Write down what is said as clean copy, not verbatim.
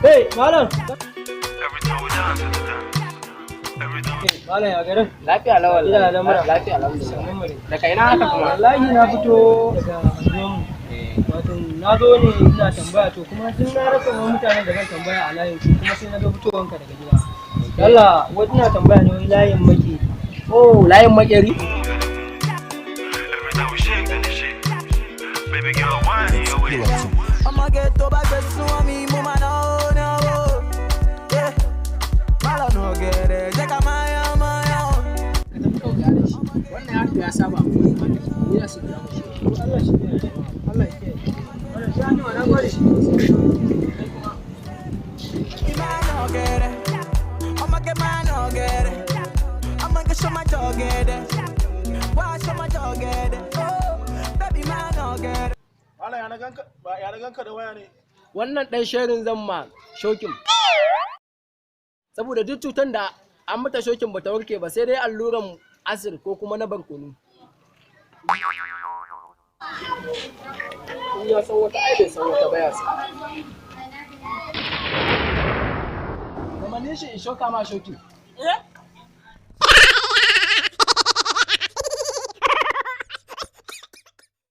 Hey, malam. Malam ya garin? Lafiya lawal. Ina da mura. Lafiya alhamdulillah. Daga ina haka kuma? Wallahi na fito daga anguwan. Wato na zo ne ina tambaya to kuma tun na rasa wani mutanen da zan tambaya a layin ku kuma sai na ga fitowanka daga gida. Allah, wani ina tambaya ne wani layin maki. Oh, layin makeri? I'ma get to back with me, mama no, no. Yeah, mala no get it. Jeka maya, maya. Wannan haka ya saba mu. Ni ya shiga mu. Allah shi ne. Allah ya kiyaye. Wannan shi ne wannan gode. Man no get it. I'ma get man no get it. I'ma get show my dog get it. Why show my dog get it? Oh, baby man no get it. Allah ya na ganka da waya ne. Wannan ɗan shirin zan ma shokin. Saboda duk cutar da an mata shokin bata warke ba sai dai alluran asir ko kuma na barkonu. In ya san wata ai bai san wata baya sa. Kamar ni shi in shoka ma shoki. Eh?